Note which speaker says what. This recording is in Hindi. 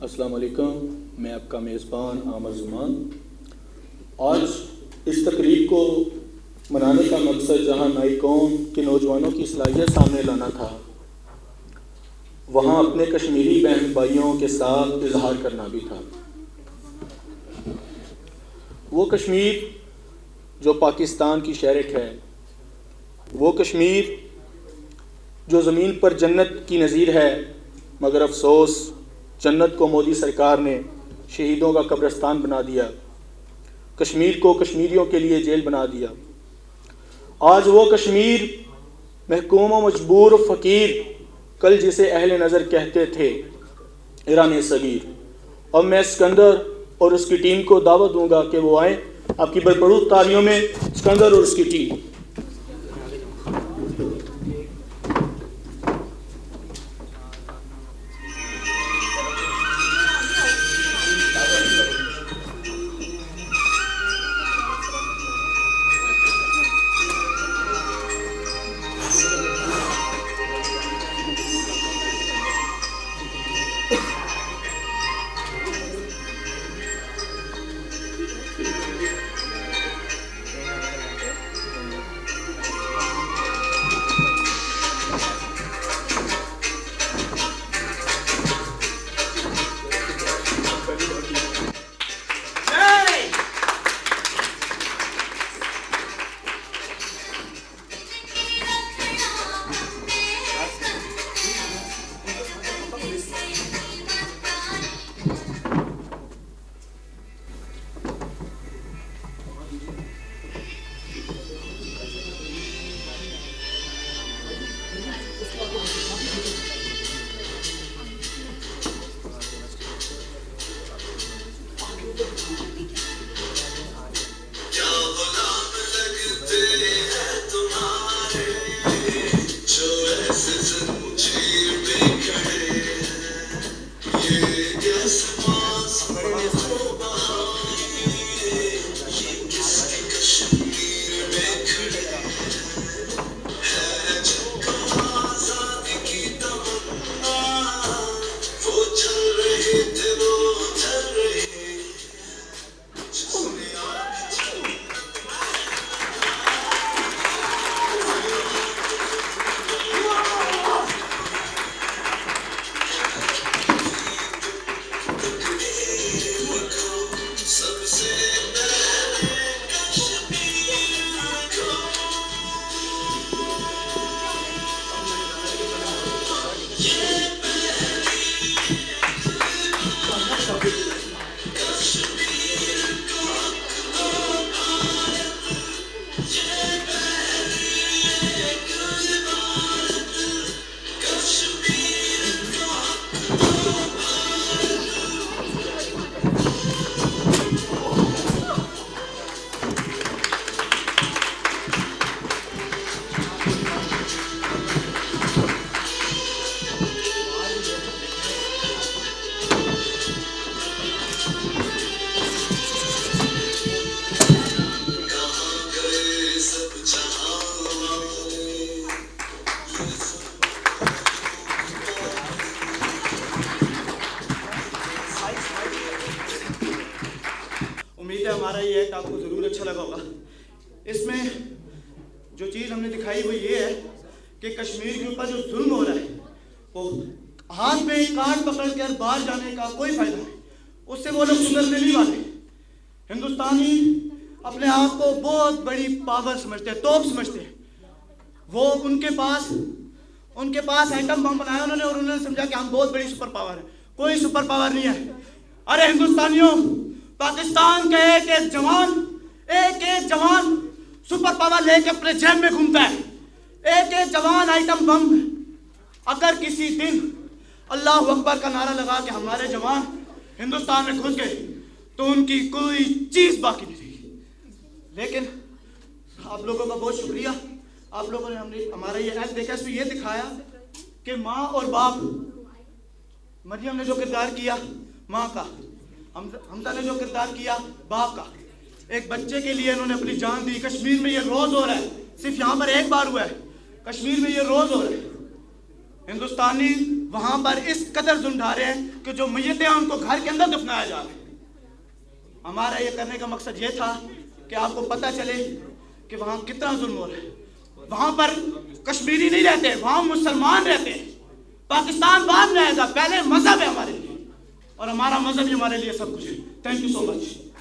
Speaker 1: अस्सलाम वालेकुम। मैं आपका मेज़बान आमर ज़ुमान। आज इस तकरीब को मनाने का मकसद जहाँ नई कौम के नौजवानों की सलाहियत सामने लाना था, वहाँ अपने कश्मीरी बहन भाइयों के साथ इजहार करना भी था। वो कश्मीर जो पाकिस्तान की शहरक है, वो कश्मीर जो ज़मीन पर जन्नत की नज़ीर है, मगर अफसोस जन्नत को मोदी सरकार ने शहीदों का कब्रिस्तान बना दिया, कश्मीर को कश्मीरियों के लिए जेल बना दिया। आज वो कश्मीर महकूम व मजबूर फ़कीर, कल जिसे अहले नज़र कहते थे ईरान सगीर। और मैं सिकंदर और उसकी टीम को दावत दूंगा कि वो आए। आपकी भरपूर तालियों में सिकंदर और उसकी टीम।
Speaker 2: हमारा ये एक्ट आपको ज़रूर अच्छा लगा होगा। इसमें जो चीज़ हमने दिखाई वो ये है कि कश्मीर के ऊपर जो जुल्म हो रहा है, वो हाथ में काट पकड़ कर बाहर जाने का कोई फ़ायदा नहीं, उससे वो लोग सुधरने नहीं वाले। हिंदुस्तानी अपने आप को बहुत बड़ी पावर समझते हैं, तोप समझते हैं। वो उनके पास एटम बम बनाया उन्होंने और उन्होंने समझा कि हम बहुत बड़ी सुपर पावर है। कोई सुपर पावर नहीं है। अरे हिंदुस्तानियों, पाकिस्तान का एक एक जवान सुपर पावर लेके अपने जेब में घूमता है। एक एक जवान आइटम बम। अगर किसी दिन अल्लाह अकबर का नारा लगा के हमारे जवान हिंदुस्तान में घुस गए तो उनकी कोई चीज बाकी नहीं रहेगी। लेकिन आप लोगों का बहुत शुक्रिया, आप लोगों ने हमारा ये एक्ट देखा। इसमें ये दिखाया कि माँ और बाप, मरियम ने जो किरदार किया माँ का, हमजा ने जो किरदार किया बाप का, एक बच्चे के लिए इन्होंने अपनी जान दी। कश्मीर में ये रोज हो रहा है, सिर्फ यहाँ पर एक बार हुआ है, कश्मीर में ये रोज हो रहा है। हिंदुस्तानी वहां पर इस कदर जुल्म ढा रहे हैं कि जो मैयतें हैं उनको घर के अंदर दफनाया जा रहा है। हमारा ये करने का मकसद ये था कि आपको पता चले कि वहाँ कितना जुल्म हो रहा है। वहाँ पर कश्मीरी नहीं रहते, वहाँ मुसलमान रहते हैं। पाकिस्तान बाद में आएगा, पहले मजहब है हमारे लिए, और हमारा मजहब ही हमारे लिए सब कुछ है। Thank you so much.